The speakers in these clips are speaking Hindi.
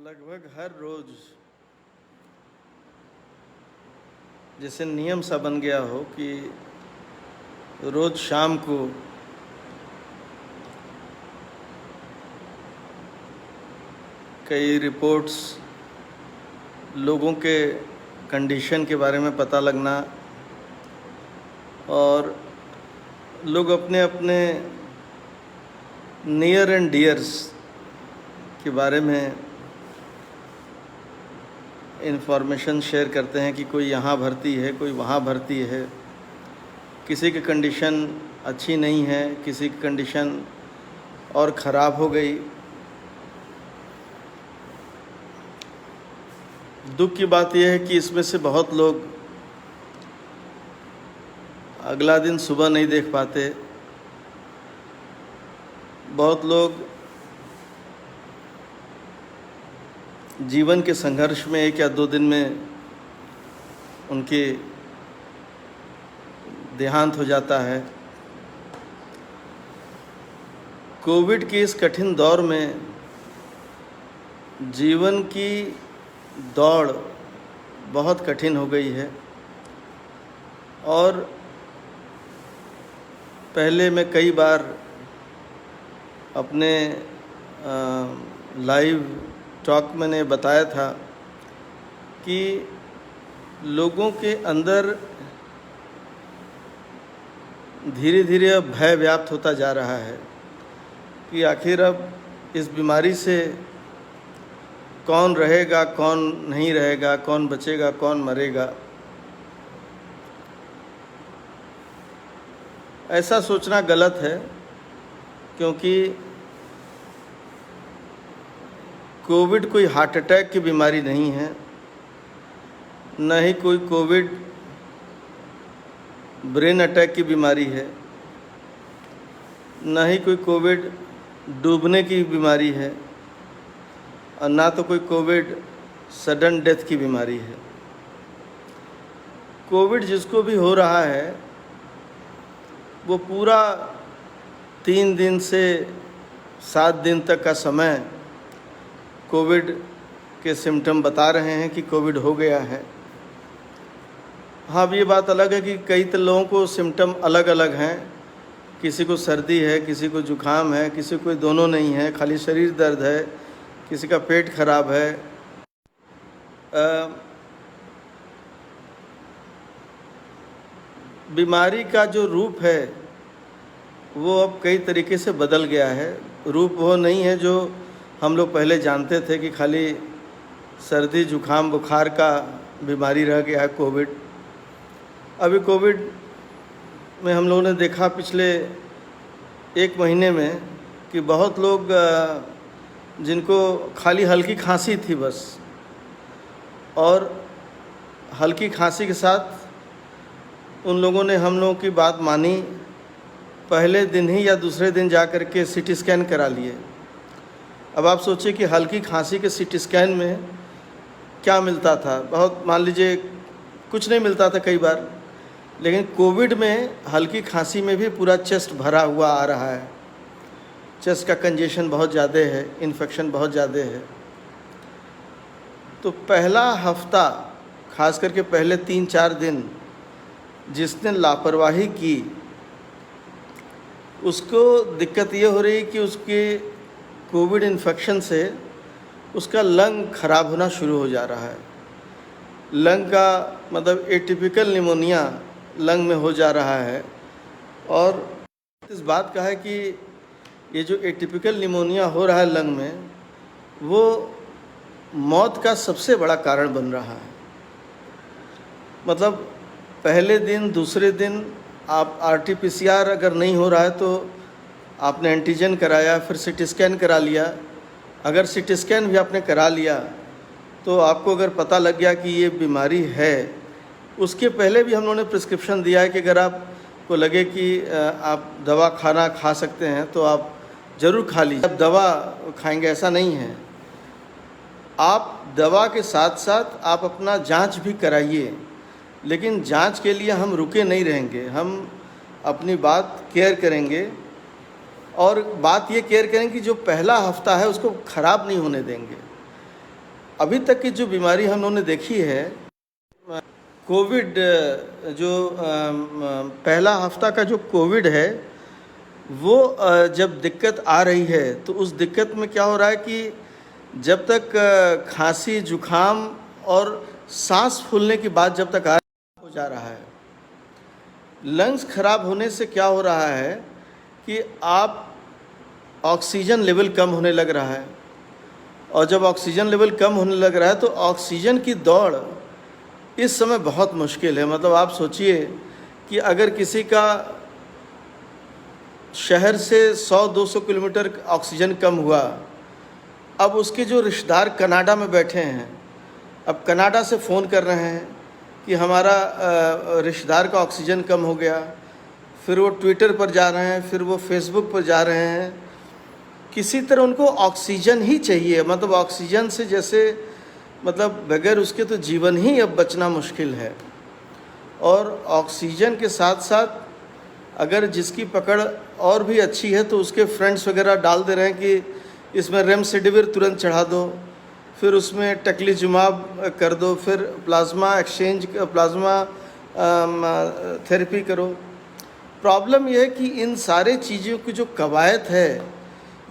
लगभग हर रोज जैसे नियम सा बन गया हो कि रोज शाम को कई रिपोर्ट्स लोगों के कंडीशन के बारे में पता लगना और लोग अपने अपने नियर एंड डियर्स के बारे में इन्फॉर्मेशन शेयर करते हैं कि कोई यहाँ भर्ती है, कोई वहाँ भर्ती है, किसी की कंडीशन अच्छी नहीं है, किसी की कंडीशन और ख़राब हो गई। दुख की बात यह है कि इसमें से बहुत लोग अगला दिन सुबह नहीं देख पाते। बहुत लोग जीवन के संघर्ष में 1 या 2 दिन में उनके देहांत हो जाता है। कोविड के इस कठिन दौर में जीवन की दौड़ बहुत कठिन हो गई है और पहले मैं कई बार अपने लाइव टॉक मैंने बताया था कि लोगों के अंदर धीरे धीरे अब भय व्याप्त होता जा रहा है कि आखिर अब इस बीमारी से कौन रहेगा, कौन नहीं रहेगा, कौन बचेगा, कौन मरेगा। ऐसा सोचना गलत है क्योंकि कोविड कोई हार्ट अटैक की बीमारी नहीं है, न ही कोई कोविड ब्रेन अटैक की बीमारी है, न ही कोई कोविड डूबने की बीमारी है और ना तो कोई कोविड सडन डेथ की बीमारी है। कोविड जिसको भी हो रहा है वो पूरा 3 दिन से 7 दिन तक का समय कोविड के सिम्टम बता रहे हैं कि कोविड हो गया है। हाँ, अब ये बात अलग है कि कई लोगों को सिम्टम अलग अलग हैं। किसी को सर्दी है, किसी को जुकाम है, किसी को दोनों नहीं है, खाली शरीर दर्द है, किसी का पेट खराब है। बीमारी का जो रूप है वो अब कई तरीके से बदल गया है। रूप वो नहीं है जो हम लोग पहले जानते थे कि खाली सर्दी जुकाम बुखार का बीमारी रह गया है कोविड। अभी कोविड में हम लोगों ने देखा पिछले 1 महीने में कि बहुत लोग जिनको खाली हल्की खांसी थी बस, और हल्की खांसी के साथ उन लोगों ने हम लोगों की बात मानी, पहले दिन ही या दूसरे दिन जा कर के सीटी स्कैन करा लिए। अब आप सोचिए कि हल्की खांसी के सीटी स्कैन में क्या मिलता था। बहुत, मान लीजिए कुछ नहीं मिलता था कई बार, लेकिन कोविड में हल्की खांसी में भी पूरा चेस्ट भरा हुआ आ रहा है। चेस्ट का कंजेशन बहुत ज़्यादा है, इन्फेक्शन बहुत ज़्यादा है। तो पहला हफ्ता, खास करके पहले 3-4 दिन जिसने लापरवाही की उसको दिक्कत ये हो रही कि उसके कोविड इन्फेक्शन से उसका लंग ख़राब होना शुरू हो जा रहा है। लंग का मतलब एटिपिकल निमोनिया लंग में हो जा रहा है। और इस बात का है कि ये जो एटिपिकल निमोनिया हो रहा है लंग में, वो मौत का सबसे बड़ा कारण बन रहा है। मतलब पहले दिन दूसरे दिन आप RT-PCR अगर नहीं हो रहा है तो आपने एंटीजन कराया, फिर सीटी स्कैन करा लिया। अगर सीटी स्कैन भी आपने करा लिया तो आपको अगर पता लग गया कि ये बीमारी है, उसके पहले भी हम लोगों ने प्रिस्क्रिप्शन दिया है कि अगर आपको लगे कि आप दवा खाना खा सकते हैं तो आप ज़रूर खा लीजिए। अब दवा खाएंगे ऐसा नहीं है, आप दवा के साथ साथ आप अपना जांच भी कराइए। लेकिन जांच के लिए हम रुके नहीं रहेंगे, हम अपनी बात केयर करेंगे और बात ये केयर करेंगे कि जो पहला हफ्ता है उसको ख़राब नहीं होने देंगे। अभी तक की जो बीमारी हम लोगों ने देखी है, कोविड, जो पहला हफ्ता का जो कोविड है वो जब दिक्कत आ रही है तो उस दिक्कत में क्या हो रहा है कि जब तक खांसी जुखाम और सांस फूलने की बात जब तक हो जा रहा है, लंग्स खराब होने से क्या हो रहा है कि आप ऑक्सीजन लेवल कम होने लग रहा है, और जब ऑक्सीजन लेवल कम होने लग रहा है तो ऑक्सीजन की दौड़ इस समय बहुत मुश्किल है। मतलब आप सोचिए कि अगर किसी का शहर से 100-200 किलोमीटर ऑक्सीजन कम हुआ, अब उसके जो रिश्तेदार कनाडा में बैठे हैं, अब कनाडा से फ़ोन कर रहे हैं कि हमारा रिश्तेदार का ऑक्सीजन कम हो गया, फिर वो ट्विटर पर जा रहे हैं, फिर वो फेसबुक पर जा रहे हैं, किसी तरह उनको ऑक्सीजन ही चाहिए। मतलब ऑक्सीजन से जैसे मतलब बगैर उसके तो जीवन ही अब बचना मुश्किल है। और ऑक्सीजन के साथ साथ अगर जिसकी पकड़ और भी अच्छी है तो उसके फ्रेंड्स वगैरह डाल दे रहे हैं कि इसमें रेमडेसिविर तुरंत चढ़ा दो, फिर उसमें टकलीजुमाब कर दो, फिर प्लाज्मा एक्सचेंज, प्लाज्मा थेरेपी करो। प्रॉब्लम यह है कि इन सारे चीज़ों की जो कवायद है,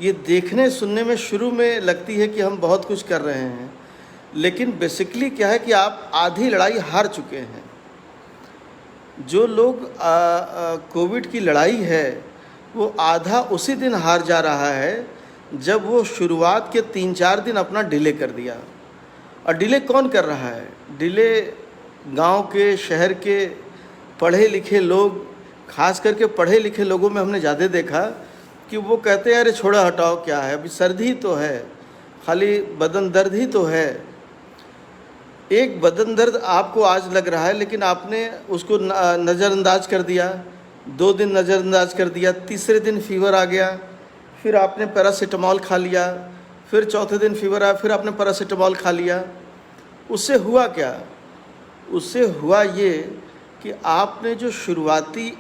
ये देखने सुनने में शुरू में लगती है कि हम बहुत कुछ कर रहे हैं, लेकिन बेसिकली क्या है कि आप आधी लड़ाई हार चुके हैं। जो लोग कोविड की लड़ाई है वो आधा उसी दिन हार जा रहा है जब वो शुरुआत के 3-4 दिन अपना डिले कर दिया। और डिले कौन कर रहा है? डिले गांव के, शहर के पढ़े लिखे लोग, खास करके पढ़े लिखे लोगों में हमने ज़्यादा देखा कि वो कहते हैं अरे छोड़ो हटाओ, क्या है, अभी सर्दी तो है, खाली बदन दर्द ही तो है। एक बदन दर्द आपको आज लग रहा है लेकिन आपने उसको नज़रअंदाज कर दिया, 2 दिन नज़रअंदाज कर दिया, तीसरे दिन फीवर आ गया, फिर आपने पैरासीटामॉल खा लिया, फिर चौथे दिन फीवर आया, फिर आपने पैरासीटामॉल खा लिया। उससे हुआ क्या? उससे हुआ ये कि आपने जो शुरुआती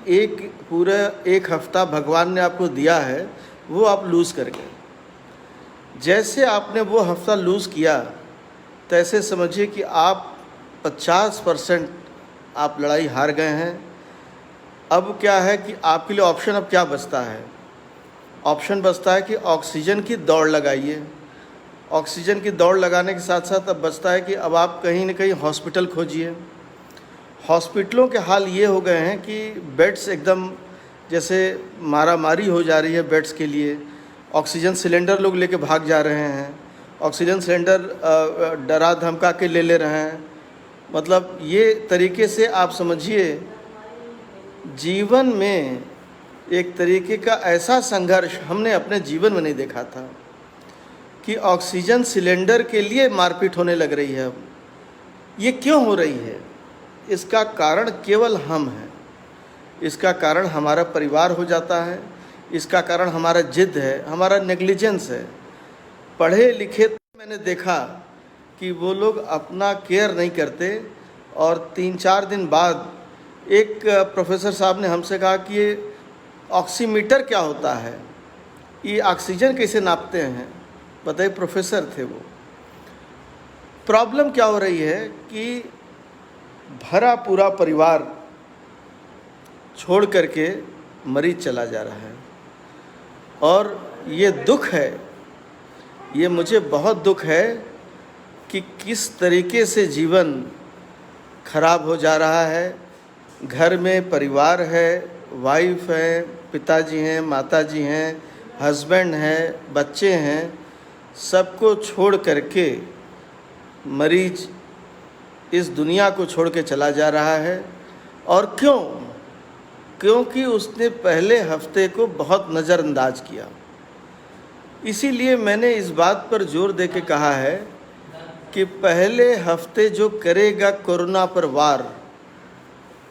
पूरा एक हफ्ता भगवान ने आपको दिया है वो आप लूज़ कर गए। जैसे आपने वो हफ्ता लूज़ किया तैसे समझिए कि आप 50% आप लड़ाई हार गए हैं। अब क्या है कि आपके लिए ऑप्शन अब क्या बचता है? ऑप्शन बचता है कि ऑक्सीजन की दौड़ लगाइए। ऑक्सीजन की दौड़ लगाने के साथ साथ अब बचता है कि अब आप कहीं ना कहीं हॉस्पिटल खोजिए। हॉस्पिटलों के हाल ये हो गए हैं कि बेड्स एकदम जैसे मारामारी हो जा रही है बेड्स के लिए। ऑक्सीजन सिलेंडर लोग लेके भाग जा रहे हैं, ऑक्सीजन सिलेंडर डरा धमका के ले रहे हैं। मतलब ये तरीके से आप समझिए जीवन में एक तरीके का ऐसा संघर्ष हमने अपने जीवन में नहीं देखा था कि ऑक्सीजन सिलेंडर के लिए मारपीट होने लग रही है। अब ये क्यों हो रही है? इसका कारण केवल हम हैं। इसका कारण हमारा परिवार हो जाता है, इसका कारण हमारा जिद है, हमारा नेग्लिजेंस है। पढ़े लिखे मैंने देखा कि वो लोग अपना केयर नहीं करते, और 3-4 दिन बाद एक प्रोफेसर साहब ने हमसे कहा कि ये ऑक्सीमीटर क्या होता है, ये ऑक्सीजन कैसे नापते हैं? बताइए, प्रोफेसर थे वो। प्रॉब्लम क्या हो रही है कि भरा पूरा परिवार छोड़ करके मरीज चला जा रहा है, और ये दुख है, ये मुझे बहुत दुख है कि किस तरीके से जीवन खराब हो जा रहा है। घर में परिवार है, वाइफ है, पिताजी हैं, माताजी हैं, हस्बैंड हैं, बच्चे हैं, सबको छोड़ करके मरीज इस दुनिया को छोड़ के चला जा रहा है। और क्यों? क्योंकि उसने पहले हफ्ते को बहुत नज़रअंदाज किया। इसीलिए मैंने इस बात पर जोर दे के कहा है कि पहले हफ्ते जो करेगा कोरोना पर वार,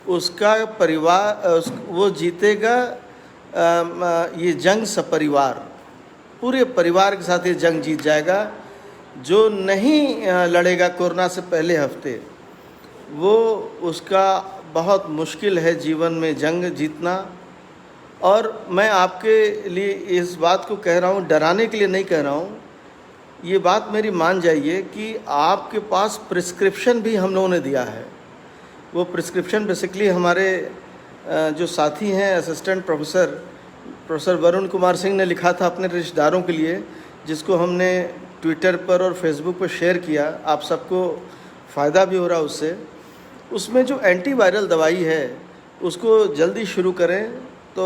उसका परिवार, वो जीतेगा ये जंग सपरिवार, पूरे परिवार के साथ ये जंग जीत जाएगा। जो नहीं लड़ेगा कोरोना से पहले हफ्ते, वो उसका बहुत मुश्किल है जीवन में जंग जीतना। और मैं आपके लिए इस बात को कह रहा हूँ, डराने के लिए नहीं कह रहा हूँ, ये बात मेरी मान जाइए कि आपके पास प्रिस्क्रिप्शन भी हम लोगों ने दिया है। वो प्रिस्क्रिप्शन बेसिकली हमारे जो साथी हैं असिस्टेंट प्रोफेसर वरुण कुमार सिंह ने लिखा था अपने रिश्तेदारों के लिए, जिसको हमने ट्विटर पर और फेसबुक पर शेयर किया। आप सबको फ़ायदा भी हो रहा उससे। उसमें जो एंटीवायरल दवाई है उसको जल्दी शुरू करें। तो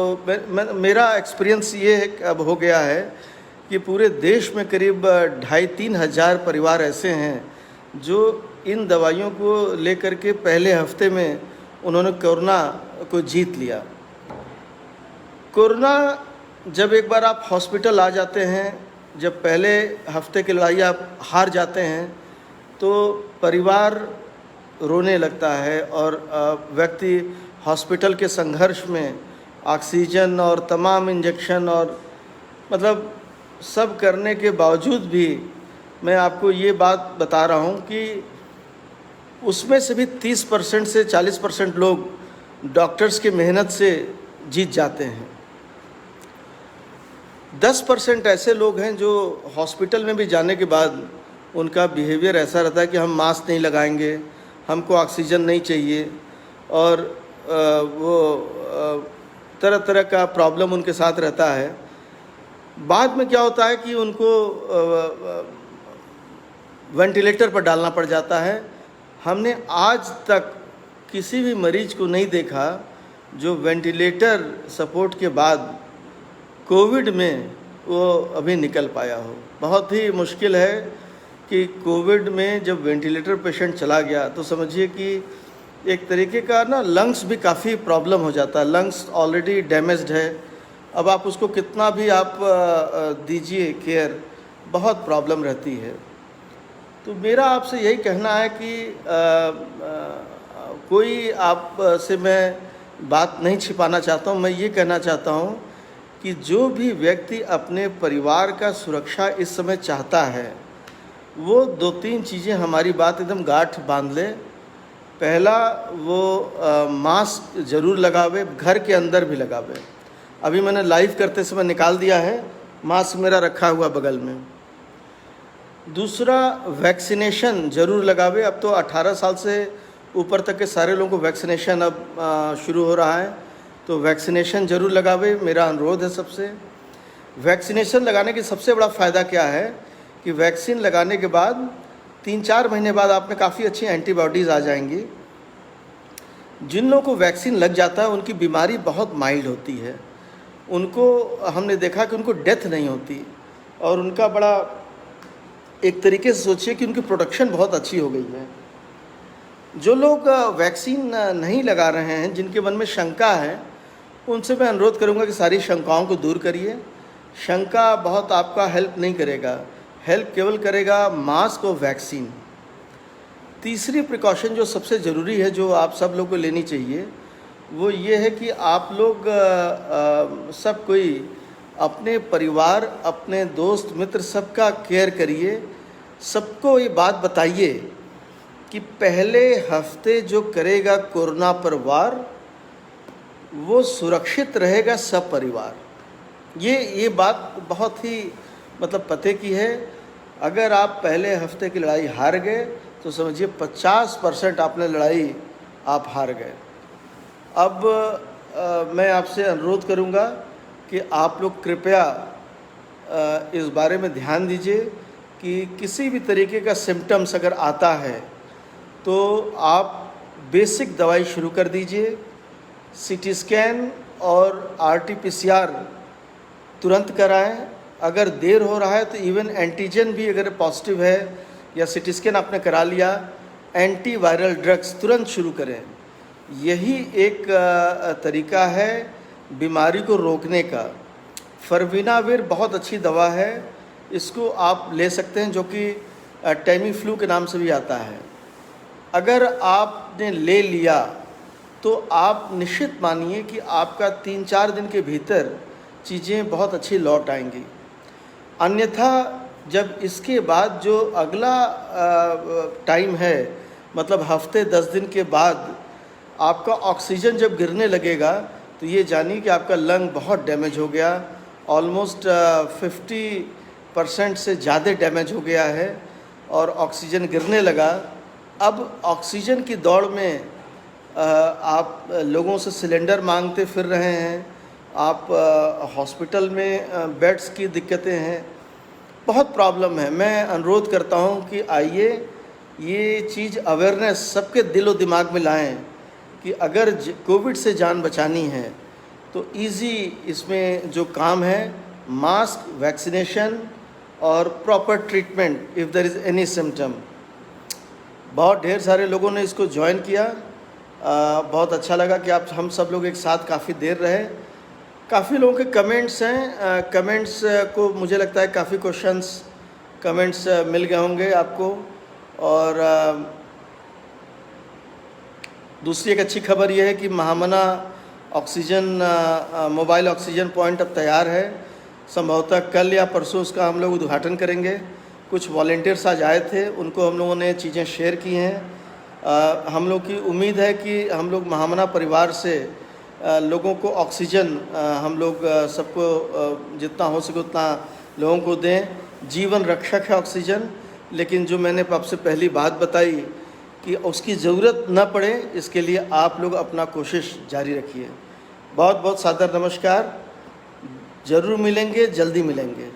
मेरा एक्सपीरियंस ये है अब हो गया है कि पूरे देश में करीब 2,500-3 हज़ार परिवार ऐसे हैं जो इन दवाइयों को लेकर के पहले हफ्ते में उन्होंने कोरोना को जीत लिया। कोरोना जब एक बार आप हॉस्पिटल आ जाते हैं, जब पहले हफ्ते की लड़ाई आप हार जाते हैं तो परिवार रोने लगता है और व्यक्ति हॉस्पिटल के संघर्ष में ऑक्सीजन और तमाम इंजेक्शन और मतलब सब करने के बावजूद भी मैं आपको ये बात बता रहा हूँ कि उसमें से भी 30% से 40% लोग डॉक्टर्स की मेहनत से जीत जाते हैं। 10% ऐसे लोग हैं जो हॉस्पिटल में भी जाने के बाद उनका बिहेवियर ऐसा रहता है कि हम मास्क नहीं लगाएंगे, हमको ऑक्सीजन नहीं चाहिए, और वो तरह तरह का प्रॉब्लम उनके साथ रहता है। बाद में क्या होता है कि उनको वेंटिलेटर पर डालना पड़ जाता है। हमने आज तक किसी भी मरीज को नहीं देखा जो वेंटिलेटर सपोर्ट के बाद कोविड में वो अभी निकल पाया हो। बहुत ही मुश्किल है कि कोविड में जब वेंटिलेटर पेशेंट चला गया तो समझिए कि एक तरीके का ना लंग्स भी काफ़ी प्रॉब्लम हो जाता है। लंग्स ऑलरेडी डैमेज्ड है, अब आप उसको कितना भी आप दीजिए केयर, बहुत प्रॉब्लम रहती है। तो मेरा आपसे यही कहना है कि कोई आप से मैं बात नहीं छिपाना चाहता हूँ। मैं ये कहना चाहता हूँ कि जो भी व्यक्ति अपने परिवार का सुरक्षा इस समय चाहता है वो 2-3 चीज़ें हमारी बात एकदम गांठ बांध ले। पहला, वो मास्क ज़रूर लगावे, घर के अंदर भी लगावे। अभी मैंने लाइव करते समय निकाल दिया है, मास्क मेरा रखा हुआ बगल में। दूसरा, वैक्सीनेशन ज़रूर लगावे। अब तो 18 साल से ऊपर तक के सारे लोगों को वैक्सीनेशन अब शुरू हो रहा है, तो वैक्सीनेशन ज़रूर लगावे, मेरा अनुरोध है सबसे। वैक्सीनेशन लगाने की सबसे बड़ा फ़ायदा क्या है कि वैक्सीन लगाने के बाद 3-4 महीने बाद आप में काफ़ी अच्छी एंटीबॉडीज़ आ जाएंगी। जिन लोगों को वैक्सीन लग जाता है उनकी बीमारी बहुत माइल्ड होती है, उनको हमने देखा कि उनको डेथ नहीं होती, और उनका बड़ा एक तरीके से सोचिए कि उनकी प्रोटेक्शन बहुत अच्छी हो गई है। जो लोग वैक्सीन नहीं लगा रहे हैं, जिनके मन में शंका है, उनसे मैं अनुरोध करूंगा कि सारी शंकाओं को दूर करिए। शंका बहुत आपका हेल्प नहीं करेगा, हेल्प केवल करेगा मास्क और वैक्सीन। तीसरी प्रिकॉशन जो सबसे ज़रूरी है, जो आप सब लोग को लेनी चाहिए, वो ये है कि आप लोग सब कोई अपने परिवार, अपने दोस्त मित्र सबका केयर करिए। सबको ये बात बताइए कि पहले हफ्ते जो करेगा कोरोना पर वार, वो सुरक्षित रहेगा सब परिवार। ये बात बहुत ही मतलब पते की है। अगर आप पहले हफ्ते की लड़ाई हार गए तो समझिए 50% आपने लड़ाई आप हार गए। अब मैं आपसे अनुरोध करूंगा कि आप लोग कृपया इस बारे में ध्यान दीजिए कि किसी भी तरीके का सिम्टम्स अगर आता है तो आप बेसिक दवाई शुरू कर दीजिए। सीटी स्कैन और RT-PCR तुरंत कराएं। अगर देर हो रहा है तो इवन एंटीजन भी अगर पॉजिटिव है या सीटी स्कैन आपने करा लिया, एंटीवायरल ड्रग्स तुरंत शुरू करें। यही एक तरीका है बीमारी को रोकने का। फरवीनाविर बहुत अच्छी दवा है, इसको आप ले सकते हैं, जो कि टेमीफ्लू के नाम से भी आता है। अगर आपने ले लिया तो आप निश्चित मानिए कि आपका 3-4 दिन के भीतर चीज़ें बहुत अच्छी लौट आएंगी। अन्यथा जब इसके बाद जो अगला टाइम है, मतलब हफ्ते 10 दिन के बाद आपका ऑक्सीजन जब गिरने लगेगा तो ये जानिए कि आपका लंग बहुत डैमेज हो गया। ऑलमोस्ट 50 % से ज़्यादा डैमेज हो गया है और ऑक्सीजन गिरने लगा। अब ऑक्सीजन की दौड़ में आप लोगों से सिलेंडर मांगते फिर रहे हैं, आप हॉस्पिटल में बेड्स की दिक्कतें हैं, बहुत प्रॉब्लम है। मैं अनुरोध करता हूं कि आइए ये चीज़ अवेयरनेस सबके दिलो दिमाग में लाएं कि अगर कोविड से जान बचानी है तो इजी इसमें जो काम है, मास्क, वैक्सीनेशन और proper treatment if there is any symptom. बहुत ढेर सारे लोगों ने इसको ज्वाइन किया। बहुत अच्छा लगा कि आप हम सब लोग एक साथ काफ़ी देर रहे। काफ़ी लोगों के कमेंट्स हैं, कमेंट्स को मुझे लगता है काफ़ी क्वेश्चंस कमेंट्स मिल गए होंगे आपको। और दूसरी एक अच्छी खबर यह है कि महामना ऑक्सीजन मोबाइल ऑक्सीजन पॉइंट अब तैयार है। संभवतः कल या परसों उसका हम लोग उद्घाटन करेंगे। कुछ वॉलंटियर्स आज आए थे, उनको हम लोगों ने चीज़ें शेयर की हैं। हम लोग की उम्मीद है कि हम लोग महामना परिवार से लोगों को ऑक्सीजन हम लोग सबको जितना हो सके उतना लोगों को दें। जीवन रक्षक है ऑक्सीजन, लेकिन जो मैंने आपसे पहली बात बताई कि उसकी ज़रूरत न पड़े, इसके लिए आप लोग अपना कोशिश जारी रखिए। बहुत बहुत सादर नमस्कार। ज़रूर मिलेंगे, जल्दी मिलेंगे।